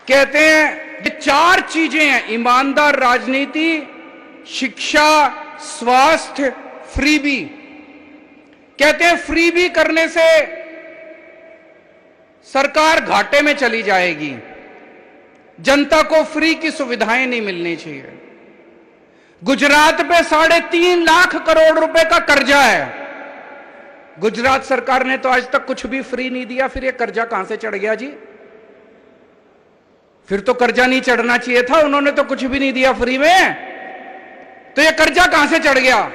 कहते हैं ये चार चीजें हैं, ईमानदार राजनीति, शिक्षा, स्वास्थ्य, फ्रीबी। कहते हैं फ्रीबी करने से सरकार घाटे में चली जाएगी, जनता को फ्री की सुविधाएं नहीं मिलनी चाहिए। गुजरात पे 3.5 लाख करोड़ रुपए का कर्जा है। गुजरात सरकार ने तो आज तक कुछ भी फ्री नहीं दिया, फिर ये कर्जा कहां से चढ़ गया जी? फिर तो कर्जा नहीं चढ़ना चाहिए था, उन्होंने तो कुछ भी नहीं दिया फ्री में, तो ये कर्जा कहां से चढ़ गया?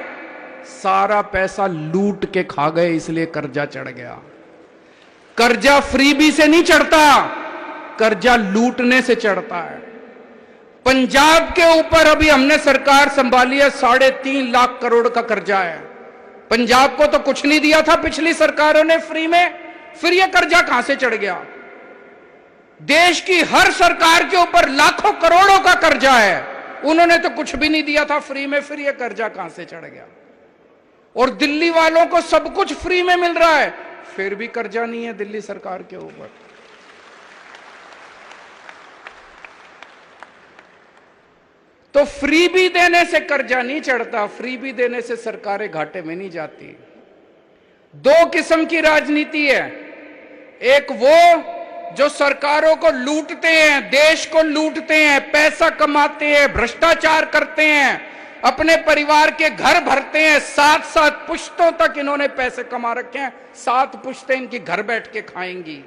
सारा पैसा लूट के खा गए, इसलिए कर्जा चढ़ गया। कर्जा फ्रीबी से नहीं चढ़ता, कर्जा लूटने से चढ़ता है। पंजाब के ऊपर अभी हमने सरकार संभाली है, 3.5 लाख करोड़ का कर्जा है। पंजाब को तो कुछ नहीं दिया था पिछली सरकारों ने फ्री में, फिर यह कर्जा कहां से चढ़ गया? देश की हर सरकार के ऊपर लाखों करोड़ों का कर्जा है, उन्होंने तो कुछ भी नहीं दिया था फ्री में, फिर यह कर्जा कहां से चढ़ गया? और दिल्ली वालों को सब कुछ फ्री में मिल रहा है, फिर भी कर्जा नहीं है दिल्ली सरकार के ऊपर। तो फ्री भी देने से कर्जा नहीं चढ़ता, फ्री भी देने से सरकारें घाटे में नहीं जाती। 2 किस्म की राजनीति है, एक वो जो सरकारों को लूटते हैं, देश को लूटते हैं, पैसा कमाते हैं, भ्रष्टाचार करते हैं, अपने परिवार के घर भरते हैं, 7 पुश्तों तक इन्होंने पैसे कमा रखे हैं, 7 पुश्तें इनकी घर बैठ के खाएंगी।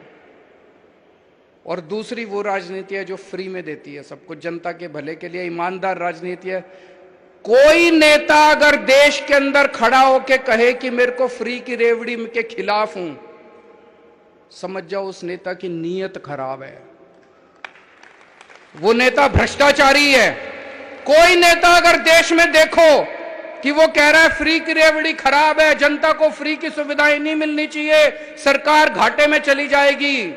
और दूसरी वो राजनीति है जो फ्री में देती है सब कुछ जनता के भले के लिए, ईमानदार राजनीति है। कोई नेता अगर देश के अंदर खड़ा होके कहे कि मेरे को फ्री की रेवड़ी के खिलाफ हूं, समझ जाओ उस नेता की नीयत खराब है, वो नेता भ्रष्टाचारी है। कोई नेता अगर देश में देखो कि वो कह रहा है फ्री की रेवड़ी खराब है, जनता को फ्री की सुविधाएं नहीं मिलनी चाहिए, सरकार घाटे में चली जाएगी,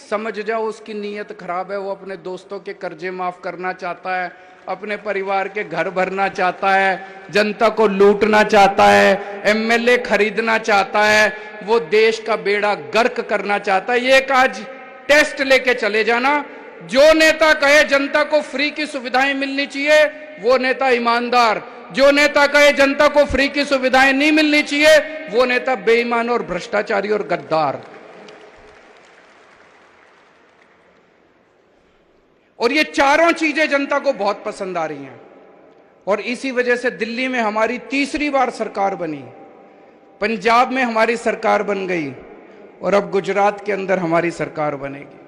समझ जाओ उसकी नीयत खराब है। वो अपने दोस्तों के कर्जे माफ करना चाहता है, अपने परिवार के घर भरना चाहता है, जनता को लूटना चाहता है, एमएलए खरीदना चाहता है, वो देश का बेड़ा गर्क करना चाहता है। ये एक आज टेस्ट लेके चले जाना, जो नेता कहे जनता को फ्री की सुविधाएं मिलनी चाहिए वो नेता ईमानदार, जो नेता कहे जनता को फ्री की सुविधाएं नहीं मिलनी चाहिए वो नेता बेईमान और भ्रष्टाचारी और गद्दार। और ये चारों चीजें जनता को बहुत पसंद आ रही हैं, और इसी वजह से दिल्ली में हमारी 3री बार सरकार बनी, पंजाब में हमारी सरकार बन गई, और अब गुजरात के अंदर हमारी सरकार बनेगी।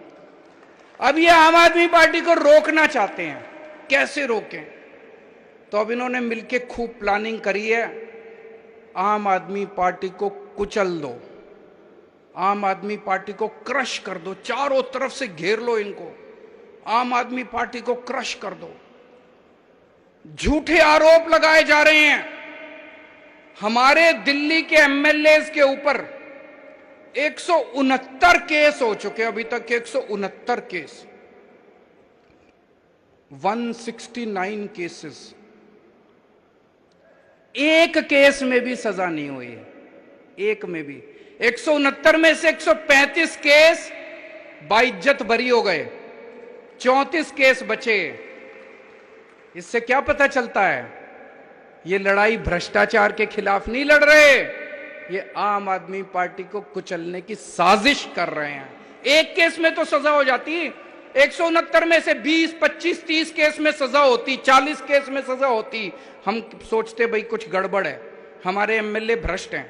अब ये आम आदमी पार्टी को रोकना चाहते हैं, कैसे रोकें? तो अब इन्होंने मिलके खूब प्लानिंग करी है, आम आदमी पार्टी को कुचल दो, आम आदमी पार्टी को क्रश कर दो, चारों तरफ से घेर लो इनको, आम आदमी पार्टी को क्रश कर दो। झूठे आरोप लगाए जा रहे हैं, हमारे दिल्ली के एमएलए के ऊपर 169 केस हो चुके, अभी तक 169 केस, 169 केसेस, एक केस में भी सजा नहीं हुई है, एक में भी। 169 में से 135 केस बाइज्जत बरी हो गए, 34 केस बचे। इससे क्या पता चलता है? ये लड़ाई भ्रष्टाचार के खिलाफ नहीं लड़ रहे, ये आम आदमी पार्टी को कुचलने की साजिश कर रहे हैं। एक केस में तो सजा हो जाती, 169 में से 20, 25, 30 केस में सजा होती, 40 केस में सजा होती, हम सोचते भाई कुछ गड़बड़ है, हमारे एमएलए भ्रष्ट हैं।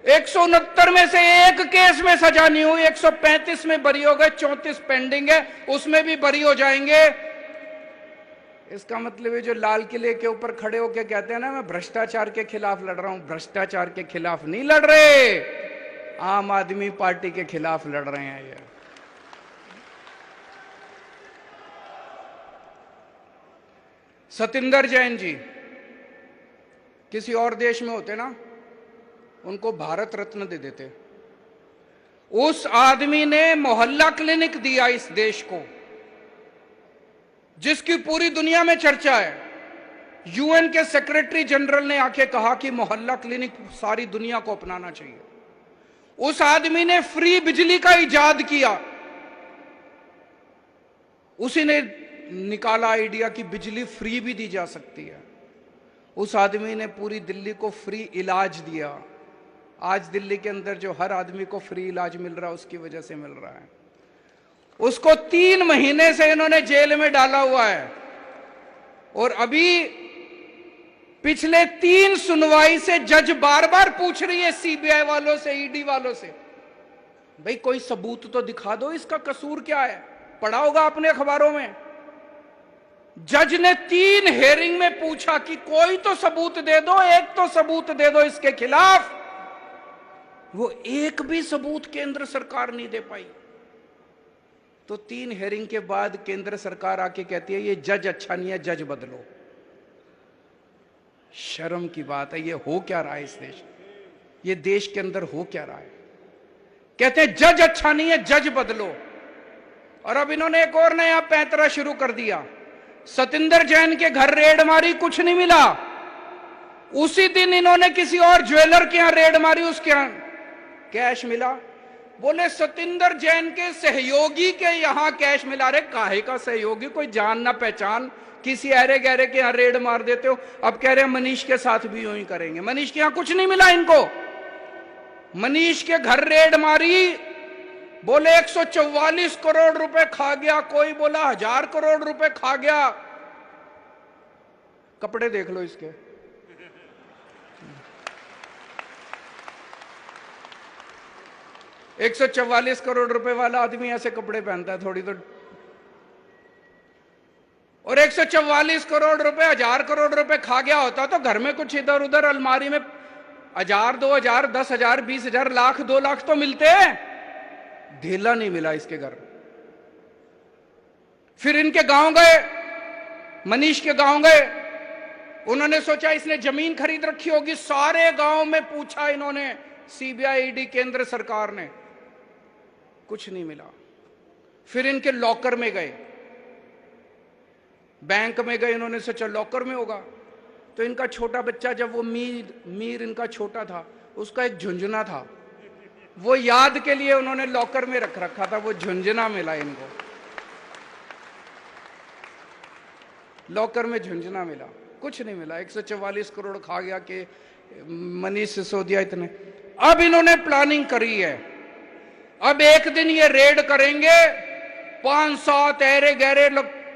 169 में से एक केस में सजा नहीं हुई, 135 में बरी हो गए, 34 पेंडिंग है, उसमें भी बरी हो जाएंगे। इसका मतलब है जो लाल किले के ऊपर खड़े होकर कहते हैं ना मैं भ्रष्टाचार के खिलाफ लड़ रहा हूं, भ्रष्टाचार के खिलाफ नहीं लड़ रहे, आम आदमी पार्टी के खिलाफ लड़ रहे हैं। ये सतिंदर जैन जी किसी और देश में होते ना, उनको भारत रत्न दे देते। उस आदमी ने मोहल्ला क्लिनिक दिया इस देश को, जिसकी पूरी दुनिया में चर्चा है। यूएन के सेक्रेटरी जनरल ने आके कहा कि मोहल्ला क्लिनिक सारी दुनिया को अपनाना चाहिए। उस आदमी ने फ्री बिजली का इजाद किया। उसी ने निकाला आइडिया कि बिजली फ्री भी दी जा सकती है। उस आदमी ने पूरी दिल्ली को फ्री इलाज दिया। आज दिल्ली के अंदर जो हर आदमी को फ्री इलाज मिल रहा है उसकी वजह से मिल रहा है। उसको 3 महीने से इन्होंने जेल में डाला हुआ है और अभी पिछले 3 सुनवाई से जज बार बार पूछ रही है सीबीआई वालों से, ईडी वालों से, भाई कोई सबूत तो दिखा दो, इसका कसूर क्या है। पढ़ा होगा आपने अखबारों में। जज ने 3 हेयरिंग में पूछा कि कोई तो सबूत दे दो, एक तो सबूत दे दो इसके खिलाफ। वो एक भी सबूत केंद्र सरकार नहीं दे पाई। तो 3 हेयरिंग के बाद केंद्र सरकार आके कहती है ये जज अच्छा नहीं है, जज बदलो। शर्म की बात है। ये हो क्या रहा है इस देश, ये देश के अंदर हो क्या रहा है। कहते हैं जज अच्छा नहीं है, जज बदलो। और अब इन्होंने एक और नया पैंतरा शुरू कर दिया। सतिंदर जैन के घर रेड मारी, कुछ नहीं मिला। उसी दिन इन्होंने किसी और ज्वेलर के यहां रेड मारी, उसके यहां कैश मिला। बोले सतिंदर जैन के सहयोगी के यहां कैश मिला। रे काहे का सहयोगी, कोई जान ना पहचान, किसी अरे गहरे के यहां रेड मार देते हो। अब कह रहे हैं मनीष के साथ भी यूं ही करेंगे। मनीष के यहां कुछ नहीं मिला इनको। मनीष के घर रेड मारी, बोले 144 करोड़ रुपए खा गया, कोई बोला 1000 करोड़ रुपए खा गया। कपड़े देख लो इसके। 144 करोड़ रुपए वाला आदमी ऐसे कपड़े पहनता है थोड़ी तो। और 144 करोड़ रुपए 1000 करोड़ रुपए खा गया होता तो घर में कुछ इधर उधर अलमारी में 1000, 2000, 10,000, 20,000, लाख, 2 लाख तो मिलते हैं। ढेला नहीं मिला इसके घर। फिर इनके गांव गए, मनीष के गांव गए। उन्होंने सोचा इसने जमीन खरीद रखी होगी। सारे गांव में पूछा इन्होंने, सीबीआई, ईडी, केंद्र सरकार ने, कुछ नहीं मिला। फिर इनके लॉकर में गए, बैंक में गए। इन्होंने सोचा लॉकर में होगा। तो इनका छोटा बच्चा, जब वो मीर इनका छोटा था, उसका एक झुंझुना था, वो याद के लिए उन्होंने लॉकर में रख रखा था। वो झुंझुना मिला इनको, लॉकर में झुंझुना मिला, कुछ नहीं मिला। 144 करोड़ खा गया कि मनीष सिसोदिया इतने। अब इन्होंने प्लानिंग करी है, अब एक दिन ये रेड करेंगे, 5-7 ऐरे गहरे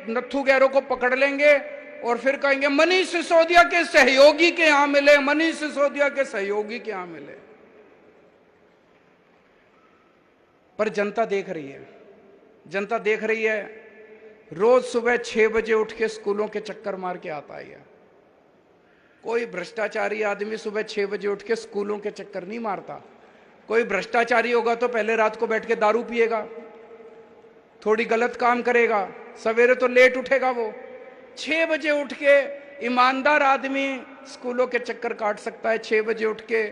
नत्थु गहरों को पकड़ लेंगे और फिर कहेंगे मनीष सिसोदिया के सहयोगी के यहां मिले, मनीष सिसोदिया के सहयोगी के यहां मिले। पर जनता देख रही है, जनता देख रही है। रोज सुबह 6 बजे उठ के स्कूलों के चक्कर मार के आता है। कोई भ्रष्टाचारी आदमी सुबह 6 बजे उठ के स्कूलों के चक्कर नहीं मारता। कोई भ्रष्टाचारी होगा तो पहले रात को बैठ के दारू पिएगा, थोड़ी गलत काम करेगा, सवेरे तो लेट उठेगा। वो 6 बजे उठ के ईमानदार आदमी स्कूलों के चक्कर काट सकता है। 6 बजे उठ के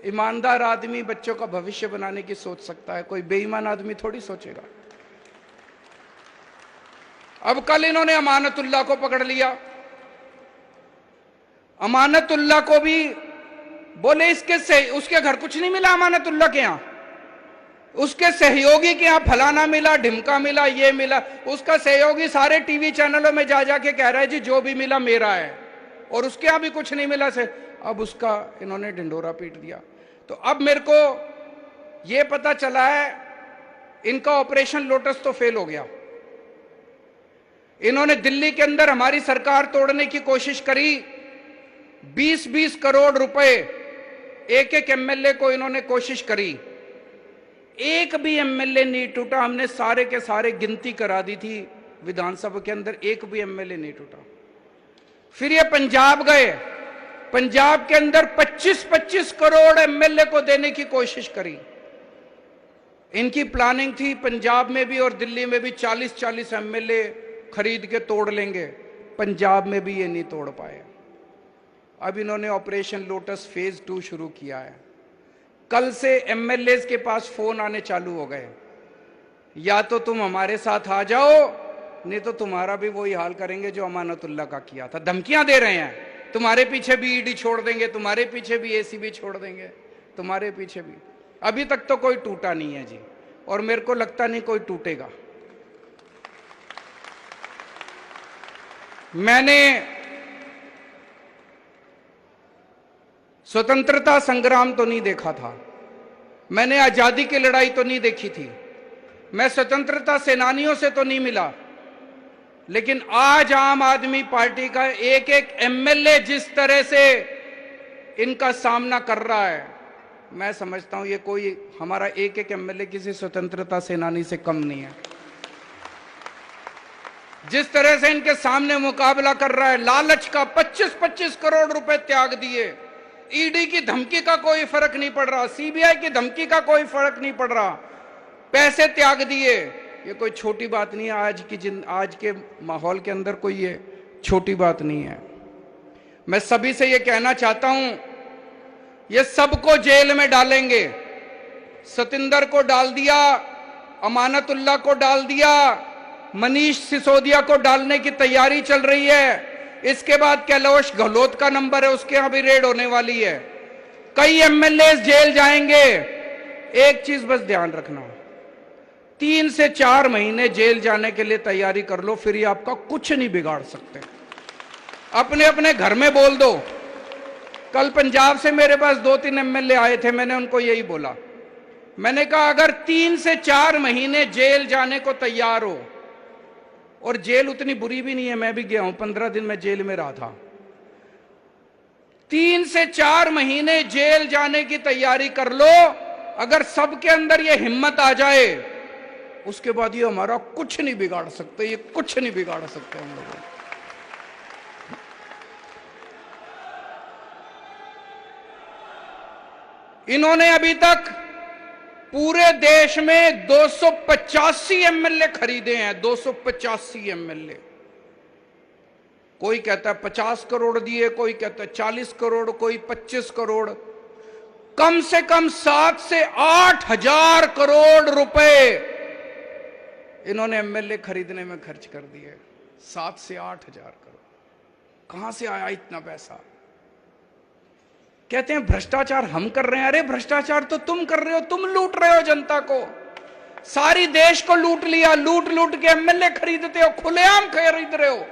ईमानदार आदमी बच्चों का भविष्य बनाने की सोच सकता है। कोई बेईमान आदमी थोड़ी सोचेगा। अब कल इन्होंने अमानतुल्लाह को पकड़ लिया। अमानतुल्लाह को भी बोले उसके घर कुछ नहीं मिला। अमानतुल्लाह के यहां उसके सहयोगी के यहां फलाना मिला, ढिमका मिला, ये मिला। उसका सहयोगी सारे टीवी चैनलों में जा जाके कह रहा है जी जो भी मिला मेरा है, और उसके यहां भी कुछ नहीं मिला से। अब उसका इन्होंने ढिंडोरा पीट दिया। तो अब मेरे को यह पता चला है इनका ऑपरेशन लोटस तो फेल हो गया। इन्होंने दिल्ली के अंदर हमारी सरकार तोड़ने की कोशिश करी। 20-20 करोड़ रुपए एक एक एमएलए को इन्होंने कोशिश करी, एक भी एमएलए नहीं टूटा। हमने सारे के सारे गिनती करा दी थी विधानसभा के अंदर, एक भी एमएलए नहीं टूटा। फिर ये पंजाब गए, पंजाब के अंदर 25-25 करोड़ एमएलए को देने की कोशिश करी। इनकी प्लानिंग थी पंजाब में भी और दिल्ली में भी 40-40 एमएलए खरीद के तोड़ लेंगे। पंजाब में भी ये नहीं तोड़ पाए। अब इन्होंने ऑपरेशन लोटस फेज 2 शुरू किया है। कल से एमएलए के पास फोन आने चालू हो गए, या तो तुम हमारे साथ आ जाओ, नहीं तो तुम्हारा भी वही हाल करेंगे जो अमानतुल्लाह का किया था। धमकियां दे रहे हैं, तुम्हारे पीछे भी ईडी छोड़ देंगे, तुम्हारे पीछे भी एसीबी छोड़ देंगे, तुम्हारे पीछे भी। अभी तक तो कोई टूटा नहीं है जी, और मेरे को लगता नहीं कोई टूटेगा। मैंने स्वतंत्रता संग्राम तो नहीं देखा था, मैंने आजादी की लड़ाई तो नहीं देखी थी, मैं स्वतंत्रता सेनानियों से तो नहीं मिला, लेकिन आज आम आदमी पार्टी का एक एक एमएलए जिस तरह से इनका सामना कर रहा है, मैं समझता हूं ये कोई हमारा एक एक एमएलए किसी स्वतंत्रता सेनानी से कम नहीं है। जिस तरह से इनके सामने मुकाबला कर रहा है, लालच का 25-25 करोड़ रुपए त्याग दिए, ईडी की धमकी का कोई फर्क नहीं पड़ रहा, सीबीआई की धमकी का कोई फर्क नहीं पड़ रहा, पैसे त्याग दिए। ये कोई छोटी बात नहीं है, आज के माहौल के अंदर कोई ये छोटी बात नहीं है। मैं सभी से ये कहना चाहता हूं, ये सबको जेल में डालेंगे। सतिंदर को डाल दिया, अमानतुल्लाह को डाल दिया, मनीष सिसोदिया को डालने की तैयारी चल रही है। इसके बाद कैलाश गहलोत का नंबर है, उसके यहां भी रेड होने वाली है। कई एमएलए जेल जाएंगे। एक चीज बस ध्यान रखना, 3 से 4 महीने जेल जाने के लिए तैयारी कर लो, फिर ये आपका कुछ नहीं बिगाड़ सकते। अपने अपने घर में बोल दो। कल पंजाब से मेरे पास 2-3 एमएलए आए थे, मैंने उनको यही बोला, मैंने कहा अगर 3 से 4 महीने जेल जाने को तैयार हो, और जेल उतनी बुरी भी नहीं है, मैं भी गया हूं, 15 दिन मैं जेल में रहा था, 3 से 4 महीने जेल जाने की तैयारी कर लो। अगर सबके अंदर ये हिम्मत आ जाए, उसके बाद ये हमारा कुछ नहीं बिगाड़ सकते, ये कुछ नहीं बिगाड़ सकते हम लोगों। इन्होंने अभी तक पूरे देश में 285 एमएलए खरीदे हैं, 285 एमएलए। कोई कहता है 50 करोड़ दिए, कोई कहता है 40 करोड़, कोई 25 करोड़। कम से कम 7 से 8 हजार करोड़ रुपए इन्होंने एमएलए खरीदने में खर्च कर दिए। 7 से 8 हजार करोड़ कहां से आया इतना पैसा? कहते हैं भ्रष्टाचार हम कर रहे हैं। अरे भ्रष्टाचार तो तुम कर रहे हो, तुम लूट रहे हो जनता को, सारी देश को लूट लिया, लूट लूट के एमएलए खरीदते हो, खुलेआम खरीद रहे हो,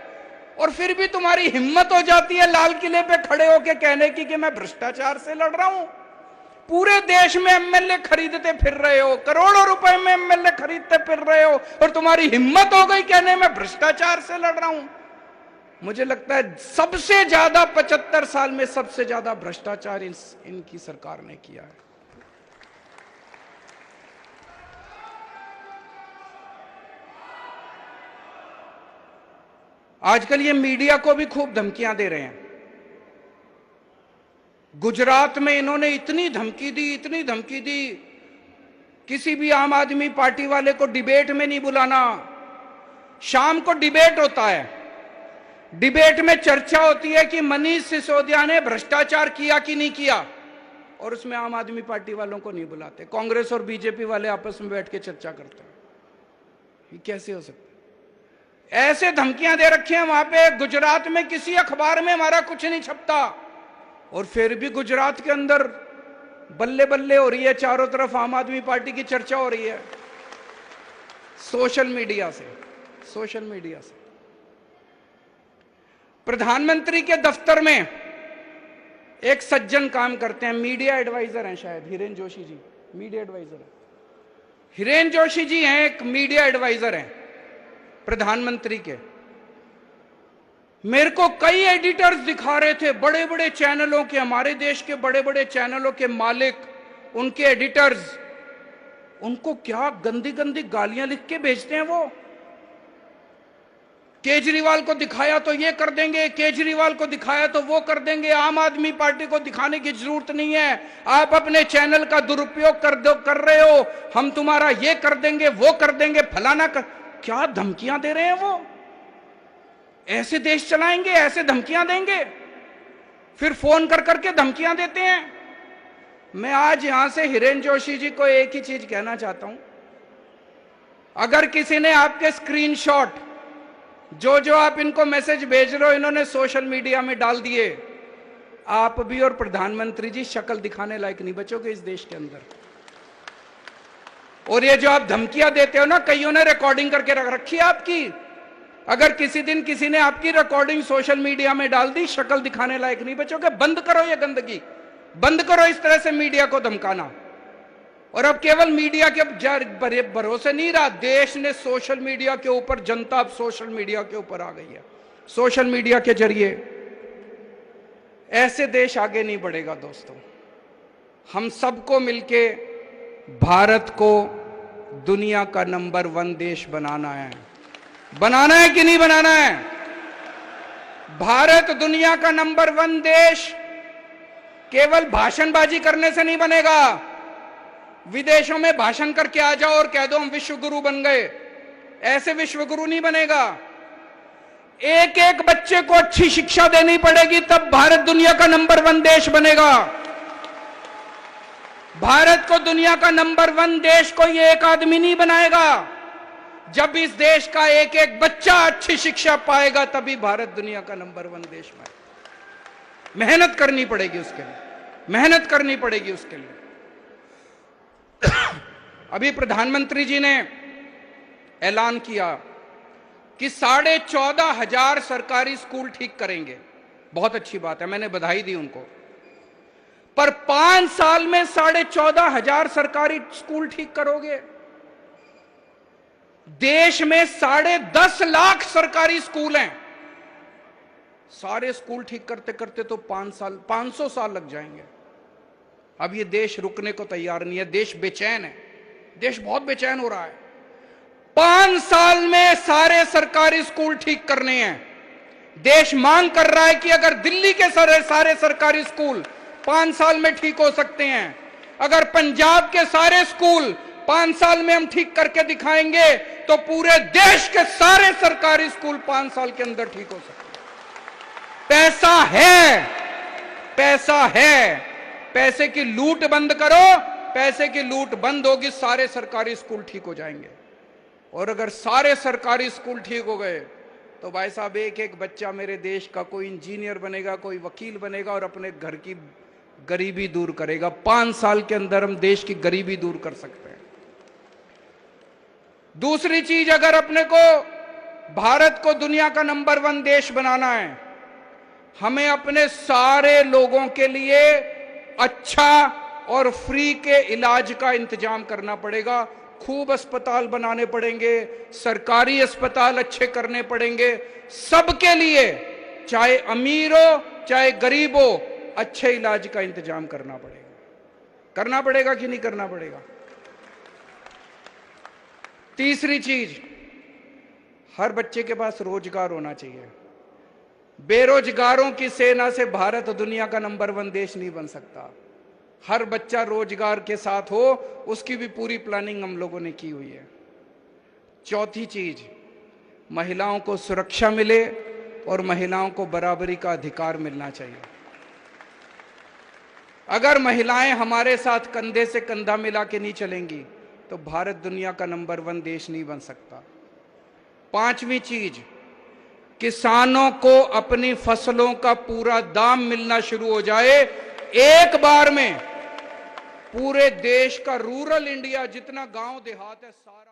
और फिर भी तुम्हारी हिम्मत हो जाती है लाल किले पे खड़े होके कहने की कि मैं भ्रष्टाचार से लड़ रहा हूं। पूरे देश में एमएलए खरीदते फिर रहे हो, करोड़ों रुपए में एमएलए खरीदते फिर रहे हो, और तुम्हारी हिम्मत हो गई कहने में भ्रष्टाचार से लड़ रहा हूं। मुझे लगता है सबसे ज्यादा 75 साल में सबसे ज्यादा भ्रष्टाचार इनकी सरकार ने किया है। आजकल ये मीडिया को भी खूब धमकियां दे रहे हैं। गुजरात में इन्होंने इतनी धमकी दी, इतनी धमकी दी, किसी भी आम आदमी पार्टी वाले को डिबेट में नहीं बुलाना। शाम को डिबेट होता है, डिबेट में चर्चा होती है कि मनीष सिसोदिया ने भ्रष्टाचार किया कि नहीं किया, और उसमें आम आदमी पार्टी वालों को नहीं बुलाते। कांग्रेस और बीजेपी वाले आपस में बैठ के चर्चा करते हैं। ये कैसे हो सकता है? ऐसे धमकियां दे रखी हैं वहां पे। गुजरात में किसी अखबार में हमारा कुछ नहीं छपता, और फिर भी गुजरात के अंदर बल्ले बल्ले हो रही है, चारों तरफ आम आदमी पार्टी की चर्चा हो रही है, सोशल मीडिया से। सोशल मीडिया से प्रधानमंत्री के दफ्तर में एक सज्जन काम करते हैं, मीडिया एडवाइजर हैं शायद, हिरेन जोशी जी मीडिया एडवाइजर है। हिरेन जोशी जी हैं, एक मीडिया एडवाइजर हैं प्रधानमंत्री के। मेरे को कई एडिटर्स दिखा रहे थे, बड़े बड़े चैनलों के, हमारे देश के बड़े बड़े चैनलों के मालिक, उनके एडिटर्स, उनको क्या गंदी गंदी गालियां लिख के भेजते हैं वो। केजरीवाल को दिखाया तो ये कर देंगे, केजरीवाल को दिखाया तो वो कर देंगे, आम आदमी पार्टी को दिखाने की जरूरत नहीं है, आप अपने चैनल का दुरुपयोग कर रहे हो, हम तुम्हारा ये कर देंगे, वो कर देंगे, फलाना कर। क्या धमकियां दे रहे हैं वो? ऐसे देश चलाएंगे? ऐसे धमकियां देंगे? फिर फोन कर करके धमकियां देते हैं। मैं आज यहां से हिरेन जोशी जी को एक ही चीज कहना चाहता हूं, अगर किसी ने आपके स्क्रीनशॉट जो जो आप इनको मैसेज भेज रहे हो इन्होंने सोशल मीडिया में डाल दिए, आप भी और प्रधानमंत्री जी शक्ल दिखाने लायक नहीं बचोगे इस देश के अंदर। और ये जो आप धमकियां देते हो ना, कईयों ने रिकॉर्डिंग करके रख रखी है आपकी, अगर किसी दिन किसी ने आपकी रिकॉर्डिंग सोशल मीडिया में डाल दी, शक्ल दिखाने लायक नहीं बचोगे। बंद करो ये गंदगी, बंद करो इस तरह से मीडिया को धमकाना। और अब केवल मीडिया के भरोसे नहीं रहा, देश ने सोशल मीडिया के ऊपर, जनता अब सोशल मीडिया के ऊपर आ गई है। सोशल मीडिया के जरिए ऐसे देश आगे नहीं बढ़ेगा दोस्तों। हम सबको मिलके भारत को दुनिया का नंबर 1 देश बनाना है। बनाना है कि नहीं बनाना है? भारत दुनिया का नंबर 1 देश केवल भाषणबाजी करने से नहीं बनेगा। विदेशों में भाषण करके आ जाओ और कह दो हम विश्व गुरु बन गए, ऐसे विश्व गुरु नहीं बनेगा। एक एक बच्चे को अच्छी शिक्षा देनी पड़ेगी, तब भारत दुनिया का नंबर 1 देश बनेगा। भारत को दुनिया का नंबर 1 देश कोई एक आदमी नहीं बनाएगा। जब इस देश का एक एक बच्चा अच्छी शिक्षा पाएगा, तभी भारत दुनिया का नंबर 1 देश बनेगा। मेहनत करनी पड़ेगी उसके लिए, मेहनत करनी पड़ेगी उसके लिए। अभी प्रधानमंत्री जी ने ऐलान किया कि 14,500 सरकारी स्कूल ठीक करेंगे। बहुत अच्छी बात है, मैंने बधाई दी उनको। पर 5 साल में 14,500 सरकारी स्कूल ठीक करोगे? देश में 10.5 लाख सरकारी स्कूल हैं। सारे स्कूल ठीक करते करते तो 500 साल लग जाएंगे। अब ये देश रुकने को तैयार नहीं है, देश बेचैन है, देश बहुत बेचैन हो रहा है। 5 साल में सारे सरकारी स्कूल ठीक करने हैं। देश मांग कर रहा है कि अगर दिल्ली के सारे सरकारी स्कूल 5 साल में ठीक हो सकते हैं, अगर पंजाब के सारे स्कूल 5 साल में हम ठीक करके दिखाएंगे, तो पूरे देश के सारे सरकारी स्कूल 5 साल के अंदर ठीक हो सकते हैं। पैसा है, पैसा है। पैसे की लूट बंद करो, पैसे की लूट बंद होगी, सारे सरकारी स्कूल ठीक हो जाएंगे। और अगर सारे सरकारी स्कूल ठीक हो गए, तो भाई साहब एक एक बच्चा मेरे देश का कोई इंजीनियर बनेगा, कोई वकील बनेगा और अपने घर की गरीबी दूर करेगा। 5 साल के अंदर हम देश की गरीबी दूर कर सकते हैं। दूसरी चीज, अगर अपने को भारत को दुनिया का नंबर 1 देश बनाना है, हमें अपने सारे लोगों के लिए अच्छा और फ्री के इलाज का इंतजाम करना पड़ेगा। खूब अस्पताल बनाने पड़ेंगे, सरकारी अस्पताल अच्छे करने पड़ेंगे। सबके लिए, चाहे अमीर हो चाहे गरीब हो, अच्छे इलाज का इंतजाम करना पड़ेगा। करना पड़ेगा कि नहीं करना पड़ेगा? तीसरी चीज, हर बच्चे के पास रोजगार होना चाहिए। बेरोजगारों की सेना से भारत दुनिया का नंबर 1 देश नहीं बन सकता। हर बच्चा रोजगार के साथ हो, उसकी भी पूरी प्लानिंग हम लोगों ने की हुई है। चौथी चीज, महिलाओं को सुरक्षा मिले और महिलाओं को बराबरी का अधिकार मिलना चाहिए। अगर महिलाएं हमारे साथ कंधे से कंधा मिला के नहीं चलेंगी, तो भारत दुनिया का नंबर 1 देश नहीं बन सकता। 5वीं चीज, किसानों को अपनी फसलों का पूरा दाम मिलना शुरू हो जाए। एक बार में पूरे देश का, रूरल इंडिया जितना गांव देहात है सारा